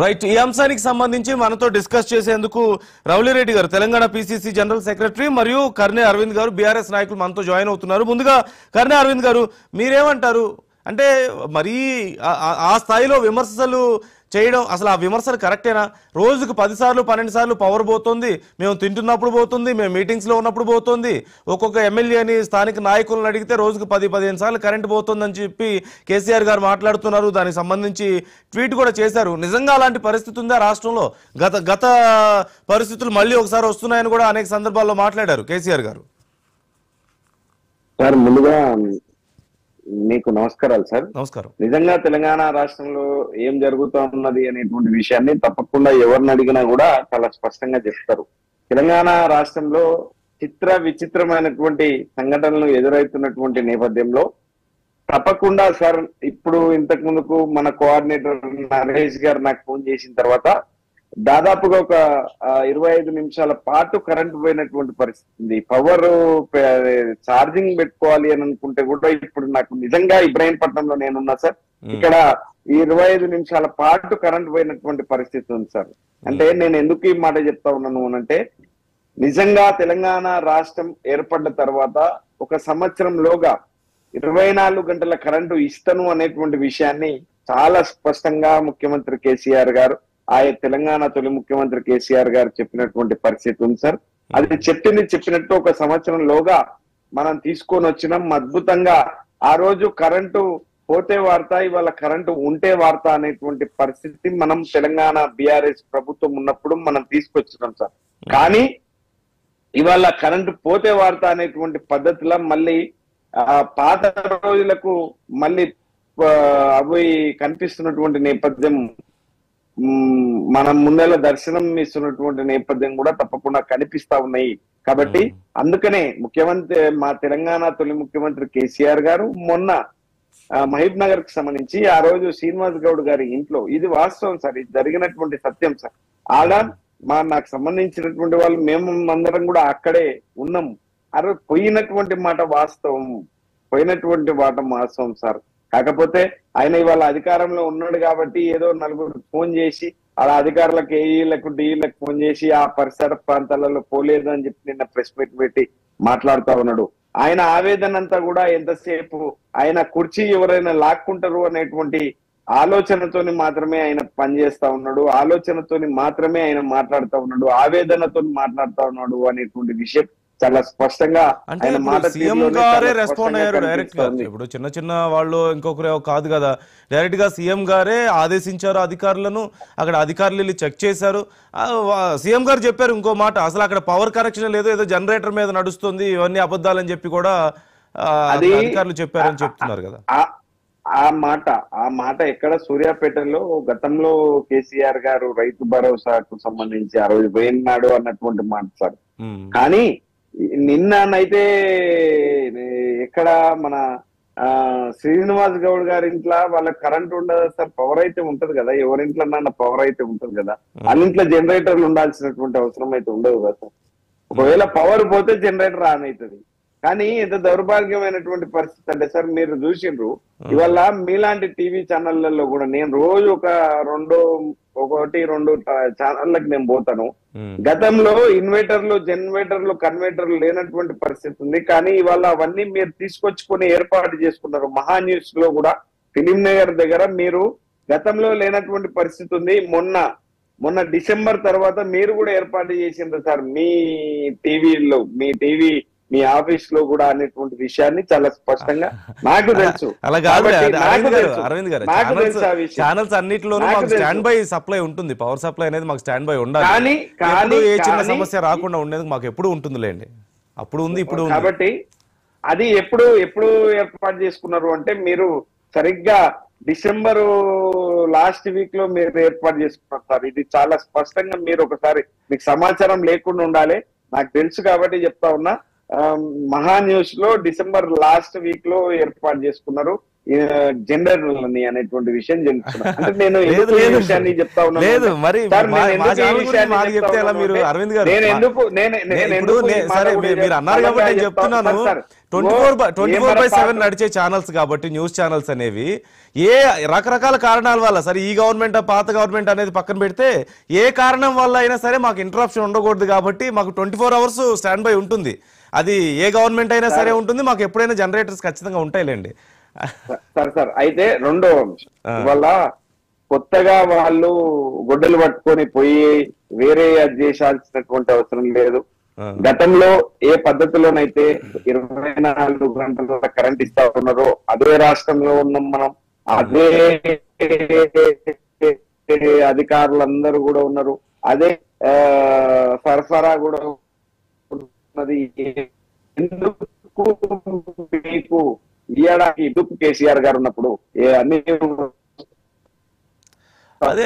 Right, ఈ అంశానికి సంబంధించి మనతో డిస్కస్ చేసేందుకు రౌలిరెడ్డి గారు తెలంగాణ పిసిసి జనరల్ సెక్రటరీ మరియు కర్నె అరవింద్ గారు బీఆర్ఎస్ నాయకులు మనతో జాయిన్ అవుతున్నారు. ముందుగా కర్నె అరవింద్ గారు, మీరేమంటారు? అంటే మరీ ఆ స్థాయిలో విమర్శలు చేయడం, అసలు ఆ విమర్శలు కరెక్టేనా? రోజుకు 10 సార్లు 12 సార్లు పవర్ పోతుంది, మేము తింటున్నప్పుడు పోతుంది, మేము మీటింగ్స్లో ఉన్నప్పుడు పోతుంది, ఒక్కొక్క ఎమ్మెల్యేని స్థానిక నాయకులను అడిగితే రోజుకు 10-15 సార్లు కరెంట్ పోతుందని చెప్పి కేసీఆర్ గారు మాట్లాడుతున్నారు. దానికి సంబంధించి ట్వీట్ కూడా చేశారు. నిజంగా అలాంటి పరిస్థితి ఉందా రాష్ట్రంలో? గత పరిస్థితులు మళ్ళీ ఒకసారి వస్తున్నాయని కూడా అనేక సందర్భాల్లో మాట్లాడారు కేసీఆర్ గారు. సార్, ముందుగా మీకు నమస్కారాలు సార్. నమస్కారం. నిజంగా తెలంగాణ రాష్ట్రంలో ఏం జరుగుతూ ఉన్నది అనేటువంటి విషయాన్ని తప్పకుండా ఎవరిని అడిగినా కూడా చాలా స్పష్టంగా చెప్తారు. తెలంగాణ రాష్ట్రంలో విచిత్రమైనటువంటి సంఘటనలు ఎదురవుతున్నటువంటి నేపథ్యంలో తప్పకుండా సార్, ఇప్పుడు ఇంతకు ముందుకు మన కోఆర్డినేటర్ నరేష్ గారు నాకు ఫోన్ చేసిన తర్వాత దాదాపుగా ఒక 25 నిమిషాల పాటు కరెంటు పోయినటువంటి పరిస్థితి. పవర్ ఛార్జింగ్ పెట్టుకోవాలి అని అనుకుంటే కూడా ఇప్పుడు నాకు నిజంగా ఇబ్రాహీంపట్నంలో నేనున్నా సార్, ఇక్కడ 25 నిమిషాల పాటు కరెంటు పోయినటువంటి పరిస్థితి ఉంది సార్. అంటే నేను ఎందుకు ఈ మాట చెప్తా ఉన్నాను అంటే, నిజంగా తెలంగాణ రాష్ట్రం ఏర్పడ్డ తర్వాత ఒక సంవత్సరంలోగా 24 గంటల కరెంటు ఇస్తాను అనేటువంటి విషయాన్ని చాలా స్పష్టంగా ముఖ్యమంత్రి కేసీఆర్ గారు, తెలంగాణ తొలి ముఖ్యమంత్రి కేసీఆర్ గారు చెప్పినటువంటి పరిస్థితి ఉంది సార్. అది చెప్పినట్టు ఒక సంవత్సరంలోగా మనం తీసుకొని వచ్చినాం. అద్భుతంగా ఆ రోజు కరెంటు పోతే వార్త, ఇవాళ కరెంటు ఉంటే వార్త అనేటువంటి పరిస్థితి మనం తెలంగాణ బీఆర్ఎస్ ప్రభుత్వం ఉన్నప్పుడు మనం తీసుకొచ్చినాం సార్. కానీ ఇవాళ కరెంటు పోతే వార్త అనేటువంటి పద్ధతిలో మళ్ళీ పాత రోజులకు మళ్ళీ అవి కనిపిస్తున్నటువంటి నేపథ్యం, మనం ముందల దర్శనం ఇస్తున్నటువంటి నేపథ్యం కూడా తప్పకుండా కనిపిస్తా ఉన్నాయి. కాబట్టి అందుకనే మా తెలంగాణ తొలి ముఖ్యమంత్రి కేసీఆర్ గారు మొన్న మహబూబ్ నగర్ కి సంబంధించి ఆ రోజు శ్రీనివాస్ గౌడ్ గారి ఇంట్లో, ఇది వాస్తవం సార్, ఇది జరిగినటువంటి సత్యం సార్. ఆడ నాకు సంబంధించినటువంటి వాళ్ళు మేము అందరం కూడా అక్కడే ఉన్నాము. ఆ రోజు పోయినటువంటి మాట వాస్తవం సార్. కాకపోతే ఆయన ఇవాళ అధికారంలో ఉన్నాడు కాబట్టి ఏదో నలుగురు ఫోన్ చేసి అలా అధికారులకు ఏఈలకు డీఈలకు ఫోన్ చేసి ఆ పరిసర ప్రాంతాలలో పోలేదు అని చెప్పి నిన్న ప్రెస్ మీట్ పెట్టి మాట్లాడుతా ఉన్నాడు. ఆయన ఆవేదన అంతా కూడా ఎంతసేపు ఆయన కుర్చీ ఎవరైనా లాక్కుంటారు అనేటువంటి ఆలోచనతోని మాత్రమే ఆయన పనిచేస్తా ఉన్నాడు, ఆలోచనతోని మాత్రమే ఆయన మాట్లాడుతూ ఉన్నాడు, ఆవేదనతో మాట్లాడుతా ఉన్నాడు అనేటువంటి విషయం చాలా స్పష్టంగా ఆయన మాట సీఎం గారే రెస్పాండ్ అయ్యారు డైరెక్ట్ గా. ఇప్పుడు చిన్న వాళ్ళు ఇంకొకరు కాదు కదా, డైరెక్ట్ గా సీఎం గారే ఆదేశించారు అధికారులను. అక్కడ అధికారులు వెళ్ళి చెక్ చేశారు. సీఎం గారు చెప్పారు ఇంకో మాట, అసలు అక్కడ పవర్ కనెక్షన్ లేదు, ఏదో జనరేటర్ మీద నడుస్తుంది, ఇవన్నీ అబద్ధాలని చెప్పి కూడా అధికారులు చెప్పారని చెప్తున్నారు కదా. ఆ మాట ఎక్కడ సూర్యాపేటలో గతంలో కేసీఆర్ గారు రైతు భరోసాకు సంబంధించి ఆ రోజు పోయినాడు అన్నటువంటి మాట సార్. కానీ నిన్ననైతే ఎక్కడ మన శ్రీనివాస్ గౌడ్ గారి ఇంట్లో వాళ్ళకి కరెంట్ ఉండదు సార్, పవర్ అయితే ఉంటది కదా, ఎవరింట్లో పవర్ అయితే ఉంటది కదా, అన్నింట్లో జనరేటర్లు ఉండాల్సినటువంటి అవసరం అయితే ఉండదు కదా సార్. ఒకవేళ పవర్ పోతే జనరేటర్ ఆన్ అవుతుంది. కానీ ఎంత దౌర్భాగ్యమైనటువంటి పరిస్థితి అంటే సార్, మీరు చూసిండ్రు ఇవాళ మీలాంటి టీవీ ఛానళ్లలో కూడా నేను రోజు ఒక 1-2 ఛానళ్ళకి నేను పోతాను. గతంలో జనరేటర్లు కన్వర్టర్లు లేనటువంటి పరిస్థితి ఉంది. కానీ ఇవాళ అవన్నీ మీరు తీసుకొచ్చుకొని ఏర్పాటు చేసుకున్నారు. మహా న్యూస్ లో కూడా ఫిలిం నగర్ దగ్గర మీరు గతంలో లేనటువంటి పరిస్థితి ఉంది. మొన్న డిసెంబర్ తర్వాత మీరు కూడా ఏర్పాటు చేసిండ్రు సార్ మీ టీవీలో, మీ ఆఫీస్ లో కూడా అనేటువంటి విషయాన్ని చాలా స్పష్టంగా నాకు తెలుసు. అరవింద్ గారు, ఛానల్స్ అన్నిటిలోనూ మాకు స్టాండ్ బై సప్లై ఉంటుంది, పవర్ సప్లై అనేది మాకు స్టాండ్ బై ఉండాలి. ఏ చిన్న సమస్య రాకుండా ఉండేది మాకు ఎప్పుడు ఉంటుందిలేండి, అప్పుడు ఉంది, ఇప్పుడు ఉంది. కాబట్టి అది ఎప్పుడు ఏర్పాటు చేసుకున్నారు అంటే, మీరు సరిగ్గా డిసెంబర్ లాస్ట్ వీక్ లో మీరు ఏర్పాటు చేసుకున్నారు సార్. ఇది చాలా స్పష్టంగా మీరు ఒకసారి మీకు సమాచారం లేకుండా ఉండాలి, నాకు తెలుసు కాబట్టి చెప్తా ఉన్నా. మహా న్యూస్ లో డిసెంబర్ లాస్ట్ వీక్ లో ఏర్పాటు చేసుకున్నారు జనరేటర్లని అనేటువంటి విషయం చెప్తున్నా. అంటే నేను విషయాన్ని చెప్తా ఉన్నాను. చెప్తున్నాను 24/7 నడిచే ఛానల్స్ కాబట్టి, న్యూస్ ఛానల్స్ అనేవి ఏ రకరకాల కారణాల వల్ల సరే ఈ గవర్నమెంట్ పాత గవర్నమెంట్ అనేది పక్కన పెడితే ఏ కారణం వల్ల అయినా సరే మాకు ఇంటరప్షన్ ఉండకూడదు కాబట్టి మాకు 24 hours స్టాండ్ బై ఉంటుంది. అది ఏ గవర్నమెంట్ అయినా సరే ఉంటుంది, మాకు ఎప్పుడైనా జనరేటర్స్ ఖచ్చితంగా ఉంటాయిలేండి. సార్ అయితే రెండో వల్ల కొత్తగా వాళ్ళు గొడ్డలు పట్టుకొని పోయి వేరే అది చేసాల్సినటువంటి అవసరం లేదు. గతంలో ఏ పద్ధతిలోనైతే 24 గంటల కరెంట్ ఇస్తా ఉన్నారో అదే రాష్ట్రంలో ఉన్నాం మనం, అదే అధికారులందరూ కూడా ఉన్నారు, అదే సరఫరా కూడా ఉన్నది. ఎందుకు మీకు ఇయ్యడానికి ఎందుకు కేసీఆర్ గారు ఉన్నప్పుడు అన్ని అదే